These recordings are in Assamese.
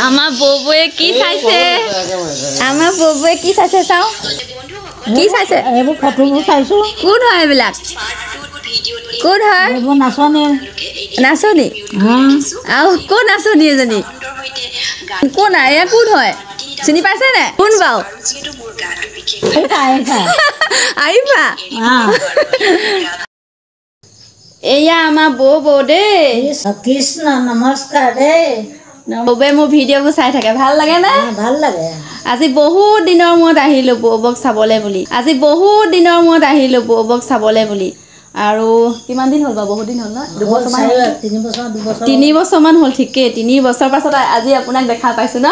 আমাৰ ববুৱে কি চাইছে আমাৰ ববুৱে কি চাইছে চাও কি চাইছে এইবোৰ ফটোবোৰ চাইছো কোন হয় এইবিলাক কোন হয় এইবোৰ নাচনী নাচনী আৰু কোন নাচনী এজনী কোন এয়া কোন হয় চিনি পাইছে নে কোন বাৰু আহিবা এয়া আমাৰ বৌ দেই কৃষ্ণ নমস্কাৰ দেই বৌৱে মোৰ ভিডিঅ'বোৰ চাই থাকে ভাল লাগে নে ভাল লাগে আজি বহুত দিনৰ মূৰত আহিলোঁ বৌবক চাবলৈ বুলি আৰু কিমান দিন হ'ল বাৰু বহুত দিন হ'ল ন 2 বছৰমান 3 বছৰমান হ'ল ঠিকেই 3 বছৰ পাছত আজি আপোনাক দেখা পাইছোঁ ন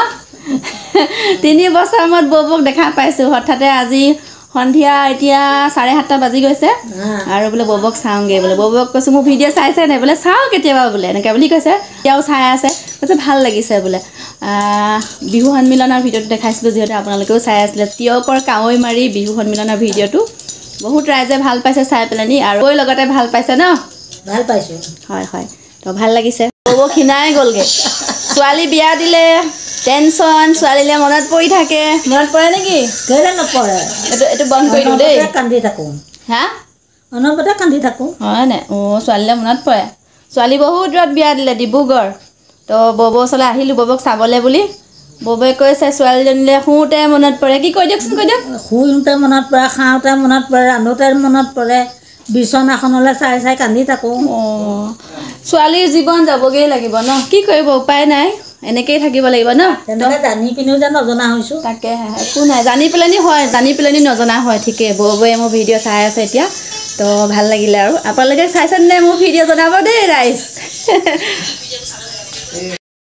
3 বছৰ মূৰত বৌবক দেখা পাইছোঁ হঠাতে আজি সন্ধিয়া এতিয়া 7:30 বাজি গৈছে আৰু বোলে বৌবক চাওঁগৈ বোলে বৌবক কৈছোঁ মোৰ ভিডিঅ' চাইছে নাই বোলে চাওঁ কেতিয়াবা বোলে এনেকৈ বুলি কৈছে এতিয়াও চাই আছে কৈছে ভাল লাগিছে বোলে বিহু সন্মিলনৰ ভিডিঅ'টো দেখাইছিলোঁ যিহেতু আপোনালোকেও চাই আছিলে তিয়কৰ কাৱৈ মাৰি বিহু সন্মিলনৰ ভিডিঅ'টো বহুত ৰাইজে ভাল পাইছে চাই পেলানি আৰু লগতে ভাল পাইছে ন ভাল পাইছোঁ হয় হয় তো ভাল লাগিছে বৌবক খিনাই গ'লগৈ ছোৱালী বিয়া দিলে টেনশ্যন ছোৱালীলৈ মনত পৰি থাকে মনত পৰে নেকি কেলে নপৰে এইটো বন্ধ কৰি দিওঁ দেই কান্দি থাকোঁ হা অনবৰতে কান্দি থাকোঁ হয় নাই ছোৱালীলৈ মনত পৰে ছোৱালী বহুত দূৰত বিয়া দিলে ডিব্ৰুগড় তো বৌবৰ ওচৰলৈ আহিলোঁ বৌবক চাবলৈ বুলি বৌৱে কৈছে ছোৱালীজনীলৈ শুওঁতে মনত পৰে কি কৈ দিয়কচোন কৈ দিয়ক শুওঁতে মনত পৰে খাওঁতে মনত পৰে ৰান্ধোতে মনত পৰে বিচনাখনলৈ চাই চাই কান্দি থাকোঁ ছোৱালীৰ জীৱন যাবগৈ লাগিব ন কি কৰিব উপায় নাই এনেকৈয়ে থাকিব লাগিব ন তেনেকৈ জানি পিনিও যে নজনা হৈছোঁ তাকে একো নাই জানি পেলানি নজনা হয় ঠিকেই বৌৱে মোৰ ভিডিঅ' চাই আছে এতিয়া তো ভাল লাগিলে আৰু আপোনালোকে চাইছেনে মোৰ ভিডিঅ' জনাব দেই ৰাইজ